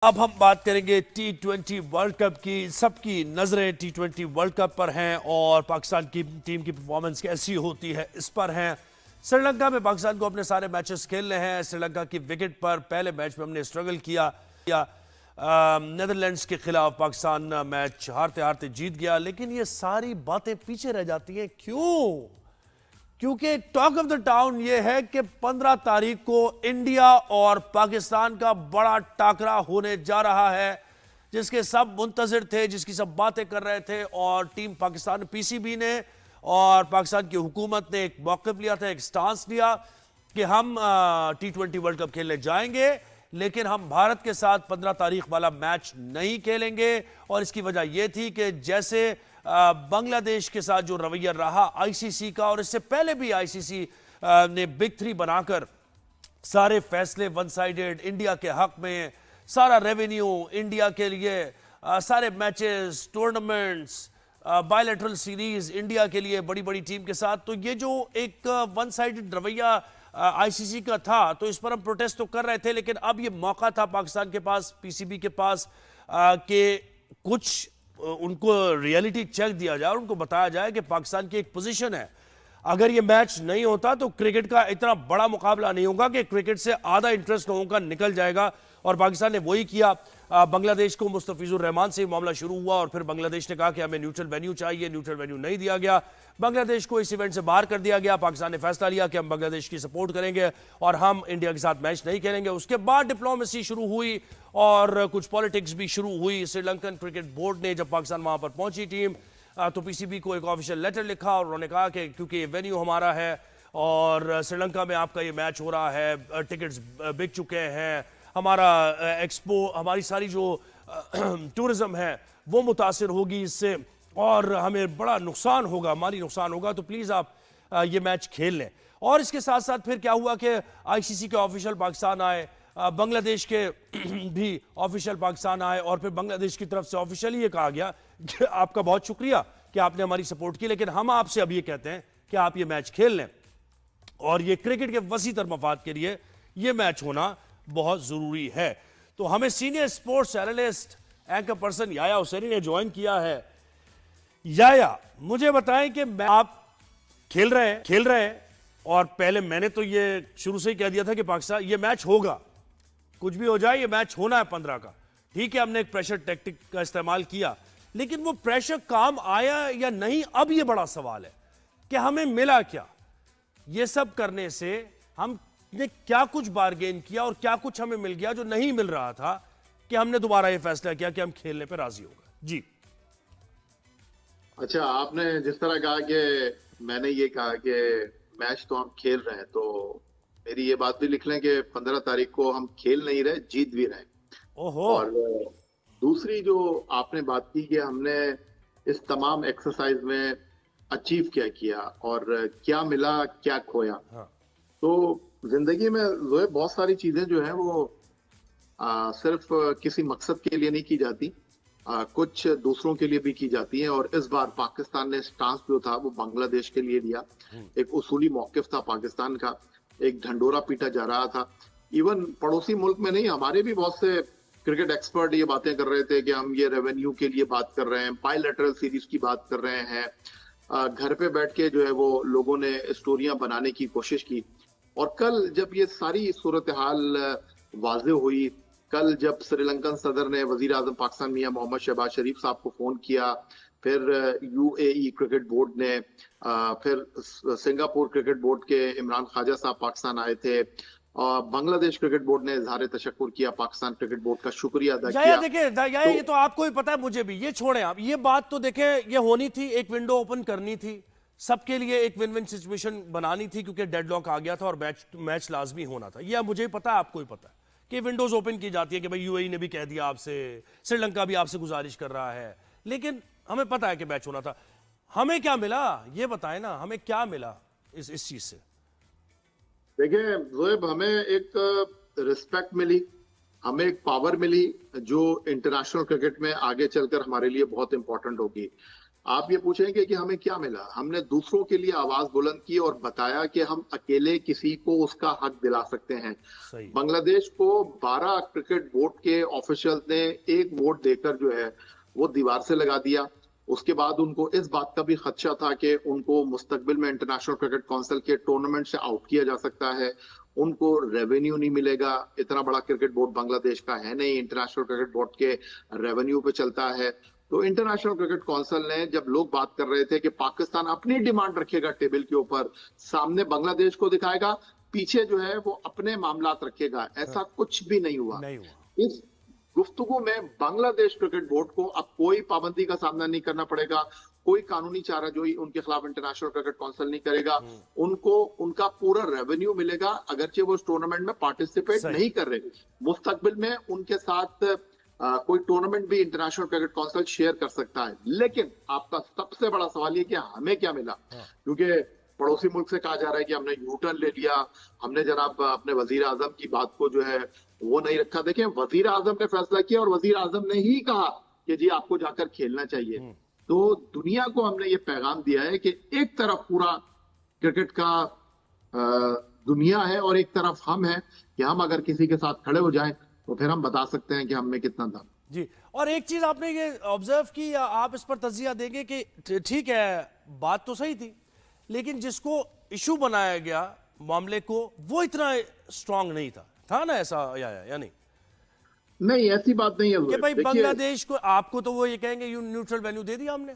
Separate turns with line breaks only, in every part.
अब हम बात करेंगे T20 वर्ल्ड कप की। सबकी नजरें T20 वर्ल्ड कप पर हैं और पाकिस्तान की टीम की परफॉर्मेंस कैसी होती है इस पर हैं। श्रीलंका में पाकिस्तान को अपने सारे मैचेस खेलने हैं। श्रीलंका की विकेट पर पहले मैच में हमने स्ट्रगल किया। नेदरलैंड्स के खिलाफ पाकिस्तान मैच हारते हारते जीत गया, लेकिन ये सारी बातें पीछे रह जाती हैं। क्यों? क्योंकि टॉक ऑफ द टाउन यह है कि 15 तारीख को इंडिया और पाकिस्तान का बड़ा टाकरा होने जा रहा है, जिसके सब मुंतजिर थे, जिसकी सब बातें कर रहे थे। और टीम पाकिस्तान पीसीबी ने और पाकिस्तान की हुकूमत ने एक मौक़िफ़ लिया था, एक स्टांस लिया कि हम T20 वर्ल्ड कप खेलने जाएंगे, लेकिन हम भारत के साथ 15 तारीख वाला मैच नहीं खेलेंगे। और इसकी वजह यह थी कि जैसे बांग्लादेश के साथ जो रवैया रहा आईसीसी का, और इससे पहले भी आईसीसी ने बिग थ्री बनाकर सारे फैसले वन साइडेड इंडिया के हक में, सारा रेवेन्यू इंडिया के लिए, सारे matches, tournaments, bilateral series India के लिए बड़ी बड़ी टीम के साथ। तो ये जो एक वन साइडेड रवैया आईसीसी का था, तो इस पर हम प्रोटेस्ट तो कर रहे थे, लेकिन अब ये मौका था पाकिस्तान के पास, पीसीबी के पास, कि कुछ उनको रियलिटी चेक दिया जाए और उनको बताया जाए कि पाकिस्तान की एक पोजीशन है। अगर ये मैच नहीं होता तो क्रिकेट का इतना बड़ा मुकाबला नहीं होगा कि क्रिकेट से आधा इंटरेस्ट लोगों का निकल जाएगा। और पाकिस्तान ने वही किया। बांग्लादेश को मुस्तफिजुर रहमान से मामला शुरू हुआ और फिर बांग्लादेश ने कहा कि हमें न्यूट्रल वेन्यू चाहिए, न्यूट्रल वेन्यू नहीं दिया गया, बांग्लादेश को इस इवेंट से बाहर कर दिया गया। पाकिस्तान ने फैसला लिया कि हम बांग्लादेश की सपोर्ट करेंगे और हम इंडिया के साथ मैच नहीं खेलेंगे। उसके बाद डिप्लोमेसी शुरू हुई और कुछ पॉलिटिक्स भी शुरू हुई। श्रीलंकन क्रिकेट बोर्ड ने जब पाकिस्तान वहां पर पहुंची टीम, तो पीसीबी को एक ऑफिशियल लेटर लिखा और उन्होंने कहा कि क्योंकि ये वेन्यू हमारा है और श्रीलंका में आपका ये मैच हो रहा है, टिकट्स बिक चुके हैं, हमारा एक्सपो, हमारी सारी जो टूरिज्म है वो मुतासिर होगी इससे और हमें बड़ा नुकसान होगा, माली नुकसान होगा, तो प्लीज़ आप ये मैच खेल लें। और इसके साथ साथ फिर क्या हुआ कि आईसीसी के ऑफिशियल पाकिस्तान आए, बांग्लादेश के भी ऑफिशियल पाकिस्तान आए और फिर बांग्लादेश की तरफ से ऑफिशियली ये कहा गया कि आपका बहुत शुक्रिया कि आपने हमारी सपोर्ट की, लेकिन हम आपसे अब ये कहते हैं कि आप ये मैच खेल लें। और ये क्रिकेट के वसी तर मफाद के लिए ये मैच होना बहुत जरूरी है। तो हमें senior sports analyst anchor person Yahya Husaini ने ज्वाइन किया है। याया, मुझे बताएं कि आप खेल रहे हैं और पहले मैंने तो ये शुरू से ही कह दिया था कि पाकिस्तान ये मैच होगा, कुछ भी हो जाए ये मैच होना है 15 का। ठीक है, हमने एक प्रेशर टैक्टिक का इस्तेमाल किया, लेकिन वो प्रेशर काम आया या नहीं, अब ये बड़ा सवाल है कि हमें मिला क्या। ये सब करने से हमने क्या कुछ बार्गेन किया और क्या कुछ हमें मिल गया जो नहीं मिल रहा था, कि हमने दोबारा ये फैसला किया कि हम खेलने पर राजी हो गए। जी
अच्छा, आपने जिस तरह कहा कि मैंने ये कहा कि मैच तो हम खेल रहे हैं, तो मेरी ये बात भी लिख लें कि 15 तारीख को हम खेल नहीं रहे, जीत भी रहे।
ओहो।
और दूसरी जो आपने बात की कि हमने इस तमाम एक्सरसाइज में अचीव क्या किया और क्या मिला क्या खोया।
हाँ।
तो जिंदगी में जो है बहुत सारी चीजें जो है वो सिर्फ किसी मकसद के लिए नहीं की जाती, कुछ दूसरों के लिए भी की जाती हैं। और इस बार पाकिस्तान ने स्टांस जो था वो बांग्लादेश के लिए लिया। एक उसूली मौकिफ था पाकिस्तान का, एक ढंडोरा पीटा जा रहा था। इवन पड़ोसी मुल्क में नहीं, हमारे भी बहुत से क्रिकेट एक्सपर्ट ये बातें कर रहे थे कि हम ये रेवेन्यू के लिए बात कर रहे हैं, बायलैटरल सीरीज की बात कर रहे हैं। घर पे बैठ के जो है वो लोगों ने स्टोरियां बनाने की कोशिश की। और कल जब ये सारी सूरत हाल वाज़ेह हुई, कल जब श्रीलंकन सदर ने वजीर आजम पाकिस्तान मियां मोहम्मद शहबाज शरीफ साहब को फोन किया, फिर यूएई क्रिकेट बोर्ड ने, फिर सिंगापुर क्रिकेट बोर्ड के इमरान ख्वाजा साहब पाकिस्तान आए थे, और बांग्लादेश क्रिकेट बोर्ड ने इजहार तशक्कुर किया, पाकिस्तान क्रिकेट बोर्ड का शुक्रिया अदा किया।
देखिए ये तो आपको ही पता है, मुझे भी, ये छोड़ें आप, ये बात तो देखें, ये होनी थी, एक विंडो ओपन करनी थी, सबके लिए एक विन विन सिचुएशन बनानी थी, क्योंकि डेडलॉक आ गया था और मैच लाजमी होना था। ये मुझे ही पता है, आपको ही पता है कि विंडोज ओपन की जाती है कि भाई यूएई ने भी कह दिया आपसे, श्रीलंका भी आपसे गुजारिश कर रहा है, लेकिन हमें पता है कि मैच होना था। हमें क्या मिला ये बताएं ना, हमें क्या मिला इस चीज से?
देखिए जोएब, हमें एक रिस्पेक्ट मिली, हमें एक पावर मिली जो इंटरनेशनल क्रिकेट में आगे चलकर हमारे लिए बहुत इंपॉर्टेंट होगी। आप ये पूछेंगे कि हमें क्या मिला। हमने दूसरों के लिए आवाज बुलंद की और बताया कि हम अकेले किसी को उसका हक दिला सकते हैं।
सही।
बांग्लादेश को 12 क्रिकेट बोर्ड के ऑफिशियल ने एक वोट देकर जो है वो दीवार से लगा दिया। उसके बाद उनको इस बात का भी खदशा था कि उनको मुस्तकबिल में इंटरनेशनल क्रिकेट काउंसिल के टूर्नामेंट से आउट किया जा सकता है, उनको रेवेन्यू नहीं मिलेगा। इतना बड़ा क्रिकेट बोर्ड बांग्लादेश का है नहीं, इंटरनेशनल क्रिकेट बोर्ड के रेवेन्यू पे चलता है। तो इंटरनेशनल क्रिकेट काउंसिल ने, जब लोग बात कर रहे थे कि पाकिस्तान अपनी डिमांड रखेगा टेबल के ऊपर, सामने बांग्लादेश को दिखाएगा, पीछे जो है वो अपने मामलात रखेगा, ऐसा कुछ भी नहीं हुआ।
नहीं हुआ।
इस गुफ्तगू में बांग्लादेश क्रिकेट बोर्ड को अब कोई पाबंदी का सामना नहीं करना पड़ेगा, कोई कानूनी चाराजोई उनके खिलाफ इंटरनेशनल क्रिकेट काउंसिल नहीं करेगा। उनको उनका पूरा रेवेन्यू मिलेगा, अगरचे वो इस टूर्नामेंट में पार्टिसिपेट नहीं कर रहे। मुस्तकबिल में उनके साथ कोई टूर्नामेंट भी इंटरनेशनल क्रिकेट काउंसिल शेयर कर सकता है। लेकिन आपका सबसे बड़ा सवाल ये कि हमें क्या मिला, क्योंकि पड़ोसी मुल्क से कहा जा रहा है कि हमने यू टर्न ले लिया, हमने जनाब अपने वजीर आजम की बात को जो है वो नहीं रखा। देखें, वजीर आजम ने फैसला किया और वजीर आजम ने ही कहा कि जी आपको जाकर खेलना चाहिए। तो दुनिया को हमने ये पैगाम दिया है कि एक तरफ पूरा क्रिकेट का दुनिया है और एक तरफ हम हैं कि हम अगर किसी के साथ खड़े हो जाएं तो फिर हम बता सकते हैं कि हम में कितना था।
जी, और एक चीज आपने ये ऑब्जर्व की या आप इस पर तजिया देंगे कि ठीक है बात तो सही थी, लेकिन जिसको इशू बनाया गया मामले को वो इतना स्ट्रांग नहीं था ना, ऐसा या नहीं?
नहीं, ऐसी बात नहीं है
कि भाई बांग्लादेश को, आपको तो वो ये कहेंगे यू न्यूट्रल वैल्यू दे दिया हमने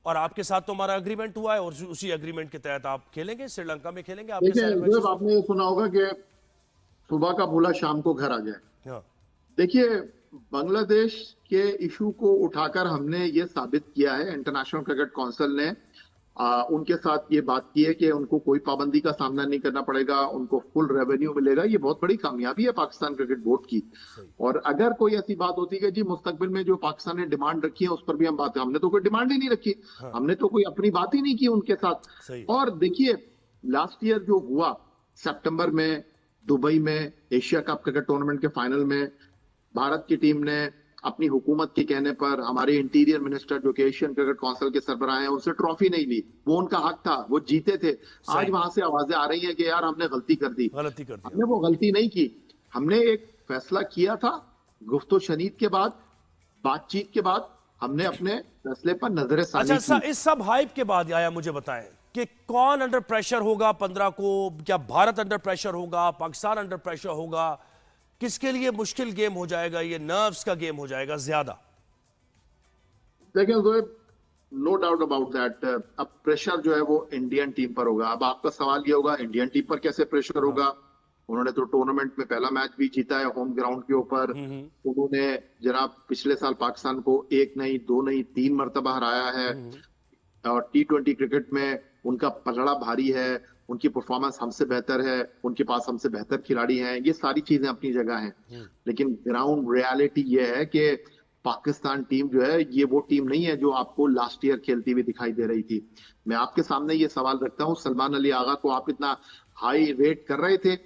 और आपके साथ तो हमारा एग्रीमेंट हुआ है और उसी एग्रीमेंट के तहत आप खेलेंगे, श्रीलंका में खेलेंगे।
आपने ये सुना होगा कि सुबह का भूला शाम को घर आ जाए। देखिए, बांग्लादेश के इशू को उठाकर हमने ये साबित किया है, इंटरनेशनल क्रिकेट काउंसिल ने उनके साथ ये बात की है कि उनको कोई पाबंदी का सामना नहीं करना पड़ेगा, उनको फुल रेवेन्यू मिलेगा। ये बहुत बड़ी कामयाबी है पाकिस्तान क्रिकेट बोर्ड की। और अगर कोई ऐसी बात होती है कि जी मुस्तकबिल में जो पाकिस्तान ने डिमांड रखी है उस पर भी हम बात, हमने तो कोई डिमांड ही नहीं रखी। हमने तो कोई अपनी बात ही नहीं की उनके साथ। और देखिए, लास्ट ईयर जो हुआ सितंबर में दुबई में एशिया कप क्रिकेट टूर्नामेंट के फाइनल में, भारत की टीम ने अपनी हुकूमत के कहने पर, हमारे इंटीरियर मिनिस्टर जो कि एशियन क्रिकेट काउंसिल के सरबराह हैं, उनसे ट्रॉफी नहीं ली। वो उनका हक था, वो जीते थे। आज वहां से आवाजें आ रही हैं कि यार हमने गलती कर दी। हमने वो गलती नहीं की, हमने एक फैसला किया था गुफ्तो शनीद के बाद, बातचीत के बाद हमने अपने फैसले पर नजरसानी की।
अच्छा, इस सब हाइप के बाद आया, मुझे बताएं कि कौन अंडर प्रेशर होगा 15 को? क्या भारत अंडर प्रेशर होगा, पाकिस्तान अंडर प्रेशर होगा? किसके लिए मुश्किल गेम हो जाएगा, ये नर्व्स का गेम हो जाएगा ज्यादा?
देखिए Zoeb, no doubt about that, अब प्रेशर जो है वो इंडियन टीम पर होगा। अब आपका सवाल ये होगा इंडियन टीम पर कैसे प्रेशर होगा? उन्होंने तो टूर्नामेंट में पहला मैच भी जीता है होम ग्राउंड के ऊपर। उन्होंने जनाब पिछले साल पाकिस्तान को 1 नहीं 2 नहीं 3 मरतबा हराया है। और T20 क्रिकेट में उनका पलड़ा भारी है, उनकी परफॉर्मेंस हमसे बेहतर है, उनके पास हमसे बेहतर खिलाड़ी हैं। ये सारी चीजें अपनी जगह हैं, लेकिन ग्राउंड रियलिटी ये है कि पाकिस्तान टीम जो है ये वो टीम नहीं है जो आपको लास्ट ईयर खेलती हुई दिखाई दे रही थी। मैं आपके सामने ये सवाल रखता हूँ, सलमान अली आगा को आप इतना हाई रेट कर रहे थे,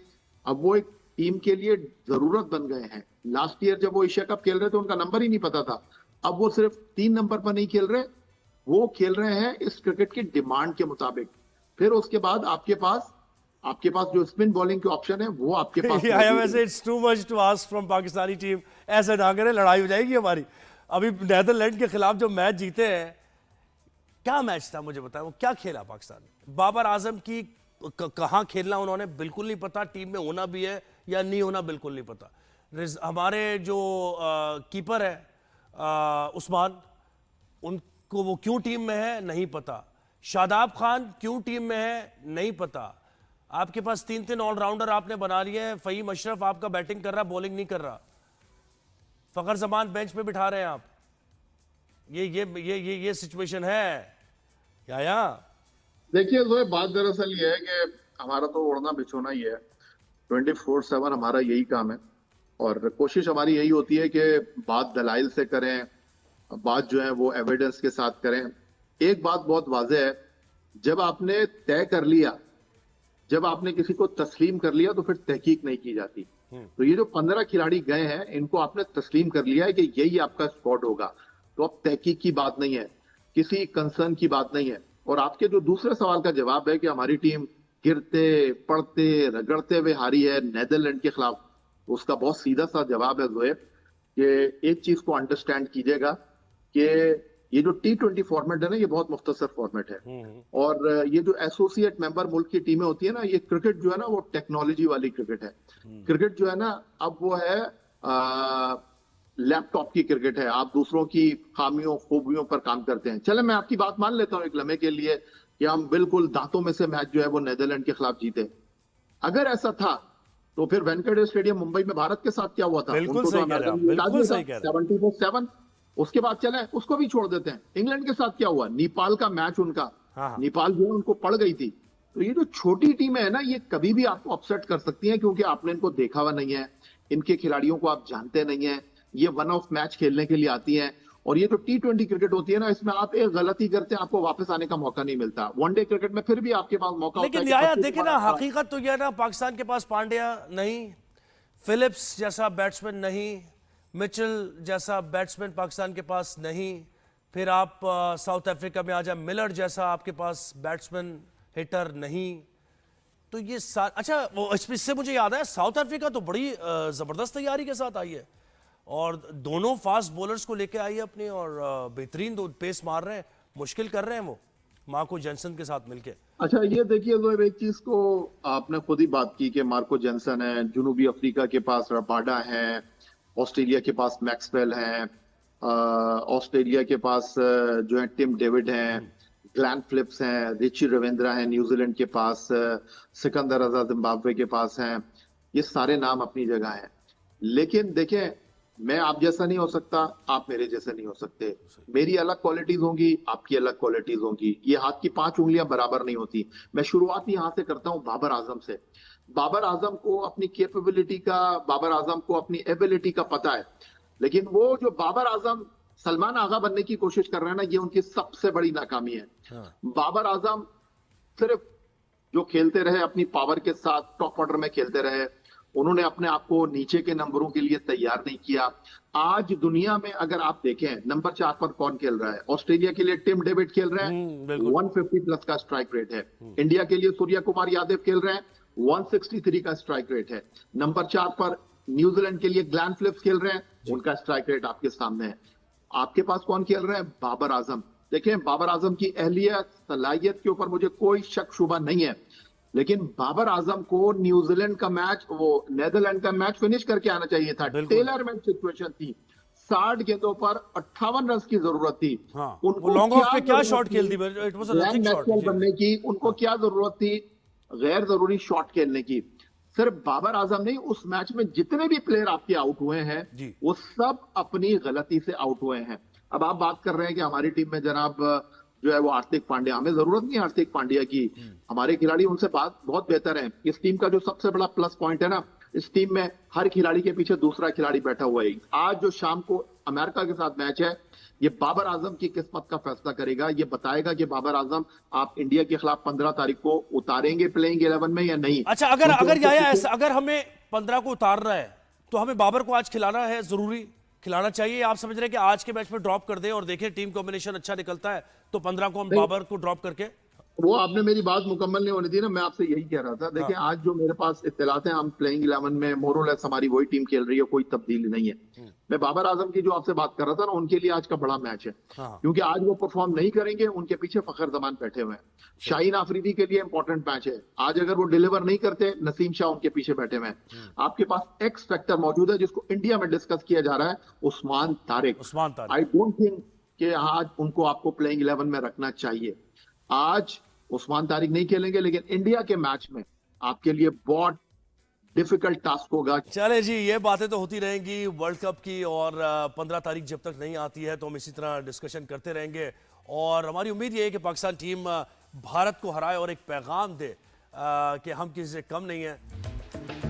अब वो एक टीम के लिए जरूरत बन गए हैं। लास्ट ईयर जब वो एशिया कप खेल रहे थे उनका नंबर ही नहीं पता था, अब वो सिर्फ 3 नंबर पर नहीं खेल रहे, वो खेल रहे हैं इस क्रिकेट की डिमांड के मुताबिक। फिर उसके बाद आपके पास जो स्पिन बॉलिंग के ऑप्शन है वो आपके पास
वैसे it's too much to ask from Pakistani team, ऐसे ना करें, लड़ाई हो जाएगी हमारी। अभी नेदरलैंड के खिलाफ जो मैच जीते हैं, क्या मैच था मुझे बताएं, वो क्या खेला पाकिस्तान ने? बाबर आजम की कहां खेलना उन्होंने बिल्कुल नहीं पता, टीम में होना भी है या नहीं होना बिल्कुल नहीं पता। हमारे जो कीपर है उस्मान, उनको वो क्यों टीम में है नहीं पता। शादाब खान क्यों टीम में है नहीं पता। आपके पास 3 ऑलराउंडर आपने बना लिए हैं, फहीम अशरफ आपका बैटिंग कर रहा, बॉलिंग नहीं कर रहा, फखर जमान बेंच पे बिठा रहे हैं आप। ये सिचुएशन है या?
देखिए ज़ोएब, बात दरअसल ये है कि हमारा तो उड़ना बिछोना ही है, 24/7 हमारा यही काम है। और कोशिश हमारी यही होती है कि बात दलाइल से करें, बात जो है वो एविडेंस के साथ करें। एक बात बहुत वाज़ेह है, जब आपने तय कर लिया, जब आपने किसी को तस्लीम कर लिया तो फिर तहकीक नहीं की जाती। तो ये जो 15 खिलाड़ी गए हैं, इनको आपने तस्लीम कर लिया है कि यही आपका स्क्वाड होगा, तो अब तहकीक की बात नहीं है। किसी कंसर्न की बात नहीं है। और आपके जो दूसरे सवाल का जवाब है कि हमारी टीम गिरते पड़ते रगड़ते हुए हारी है नेदरलैंड के खिलाफ, उसका बहुत सीधा सा जवाब है जोएब कि एक चीज को अंडरस्टैंड कीजिएगा कि ये जो T20 फॉर्मेट है ना, ये बहुत मुख्तसर फॉर्मेट है। और ये जो एसोसिएट मेंबर मुल्क की टीमें होती है ना, ये क्रिकेट जो है ना वो टेक्नोलॉजी वाली क्रिकेट है। क्रिकेट जो है ना अब वो है लैपटॉप की क्रिकेट है। आप दूसरों की खामियों खूबियों पर काम करते हैं। चले मैं आपकी बात मान लेता हूँ एक लम्हे के लिए कि हम बिल्कुल दांतों में से मैच जो है वो नेदरलैंड के खिलाफ जीते। अगर ऐसा था तो फिर वेंकटेश्वर स्टेडियम मुंबई में भारत के साथ क्या हुआ था?
बिल्कुल
उनको
सही
तो
कह रहे हैं आप,
अमेरिका
बिल्कुल सही कह रहे हैं।
74-7 उसके बाद चले उसको भी छोड़ देते हैं। इंग्लैंड के साथ क्या हुआ? नेपाल का मैच उनका,
हाँ।
नेपाल जो है उनको पड़ गई थी। तो ये जो छोटी टीमें है ना, ये कभी भी आपको अपसेट कर सकती हैं क्योंकि आपने इनको देखा हुआ नहीं है, इनके खिलाड़ियों को आप जानते नहीं है। ये वन ऑफ मैच खेलने के लिए आती हैं। और ये जो T20 क्रिकेट होती है ना, इसमें आप एक गलती करते हैं आपको वापस आने का मौका नहीं मिलता। वनडे क्रिकेट में फिर भी आपके पास मौका होता है
लेकिन
कि
यार
25
देखिए ना, हकीकत तो यह ना, पाकिस्तान के पास पांड्या नहीं, फिलिप्स जैसा बैट्समैन नहीं, मिचेल जैसा बैट्समैन पाकिस्तान के पास नहीं, फिर आप साउथ अफ्रीका में आ जाए, मिलर जैसा आपके पास बैट्समैन हिटर नहीं। तो ये अच्छा, वो इससे मुझे याद है, साउथ अफ्रीका तो बड़ी जबरदस्त तैयारी के साथ आई है और दोनों फास्ट बॉलर्स को लेके आई है अपने, और बेहतरीन दो पेस मार रहे हैं, मुश्किल कर रहे हैं वो मार्को जेनसन के साथ मिलके।
अच्छा ये देखिए लोग, एक चीज को आपने खुद ही बात की कि मार्को जेनसन है, जनूबी अफ्रीका के पास रबाडा है, ऑस्ट्रेलिया के पास मैक्सवेल है, ऑस्ट्रेलिया के पास जो है टिम डेविड है, ग्लैन फिलिप्स हैं, रिची रविंद्रा है, न्यूजीलैंड के पास सिकंदर रजा जिम्बाब्वे के पास हैं। ये सारे नाम अपनी जगह हैं। लेकिन देखें, मैं आप जैसा नहीं हो सकता, आप मेरे जैसे नहीं हो सकते। मेरी अलग क्वालिटीज होंगी, आपकी अलग क्वालिटीज होंगी। ये हाथ की 5 उंगलियां बराबर नहीं होती। मैं शुरुआत यहां से करता हूं बाबर आजम से। बाबर आजम को अपनी कैपेबिलिटी का, बाबर आजम को अपनी एबिलिटी का पता है। लेकिन वो जो बाबर आजम सलमान आगा बनने की कोशिश कर रहे हैं ना, ये उनकी सबसे बड़ी नाकामी है। बाबर आजम सिर्फ जो खेलते रहे अपनी पावर के साथ, टॉप ऑर्डर में खेलते रहे, उन्होंने अपने आप को नीचे के नंबरों के लिए तैयार नहीं किया। आज दुनिया में अगर आप देखें, नंबर 4 पर कौन खेल रहा है? ऑस्ट्रेलिया के लिए टिम डेविड खेल रहे हैं, 150 प्लस का स्ट्राइक रेट है। इंडिया के लिए सूर्य कुमार यादव खेल रहे हैं, 163 का स्ट्राइक रेट है। नंबर 4 पर न्यूजीलैंड के लिए ग्लैन फिलिप्स खेल रहे हैं, उनका स्ट्राइक रेट आपके सामने है। आपके पास कौन खेल रहे हैं? बाबर आजम। देखें, बाबर आजम की अहलियत, सलाहियत के ऊपर मुझे कोई शक शुबा नहीं है, लेकिन बाबर आजम को न्यूजीलैंड का मैच, वो नेदरलैंड का मैच फिनिश करके आना चाहिए था। टेलर मेड सिचुएशन थी, 60 गेंदों पर 58 रन की जरूरत थी।
हाँ, उनको लॉन्ग ऑफ पे क्या शॉट खेल दी, it was a nothing shot
बनने की। उनको क्या जरूरत थी? गैर जरूरी शॉट खेलने की। सिर्फ बाबर आजम नहीं, उस मैच में जितने भी प्लेयर आपके आउट हुए हैं वो सब अपनी गलती से आउट हुए हैं। अब आप बात कर रहे हैं कि हमारी टीम में जनाब जो है वो हार्दिक पांड्या, हमें जरूरत नहीं है हार्दिक पांड्या की। हमारे खिलाड़ी उनसे बहुत बेहतर है। इस टीम का जो सबसे बड़ा प्लस पॉइंट है ना, इस टीम में हर खिलाड़ी के पीछे दूसरा खिलाड़ी बैठा हुआ है। आज जो शाम को अमेरिका के साथ मैच है, ये बाबर आजम की किस्मत का फैसला करेगा। ये बताएगा कि बाबर आजम आप इंडिया के खिलाफ 15 तारीख को उतारेंगे प्लेइंग 11 में या नहीं।
अच्छा, अगर अगर हमें 15 को उतारना है तो हमें बाबर को आज खिलाना है, जरूरी खिलाना चाहिए? आप समझ रहे हैं कि आज के मैच में ड्रॉप कर दें और देखें टीम कॉम्बिनेशन अच्छा निकलता है तो 15 को हम बाबर को ड्रॉप करके?
वो आपने मेरी बात मुकम्मल नहीं होनी थी ना, मैं आपसे यही कह रहा था। देखिए आज जो मेरे पास इत्तलात है, हम प्लेइंग 11 में मोरलेस हमारी वही टीम खेल रही है, कोई तब्दीली नहीं है। मैं बाबर आजम की जो आपसे बात कर रहा था ना, उनके लिए आज का बड़ा मैच है। क्योंकि आज वो परफॉर्म नहीं करेंगे, उनके पीछे फखर जमान बैठे हुए हैं। शाहीन आफरीदी के लिए इंपॉर्टेंट मैच है। आज अगर वो डिलीवर नहीं करते, नसीम शाह उनके पीछे बैठे हुए हैं। आपके पास एक्स फैक्टर मौजूद है जिसको इंडिया में डिस्कस किया जा रहा है, Usman Tariq. I don't think कि आज उनको आपको प्लेइंग 11 में रखना चाहिए। आज उस्मान तारिक नहीं खेलेंगे, लेकिन इंडिया के मैच में आपके लिए बहुत डिफिकल्ट टास्क होगा।
चले जी, ये बातें तो होती रहेंगी वर्ल्ड कप की, और 15 तारीख जब तक नहीं आती है तो हम इसी तरह डिस्कशन करते रहेंगे। और हमारी उम्मीद ये है कि पाकिस्तान टीम भारत को हराए और एक पैगाम दे कि हम किसी से कम नहीं है।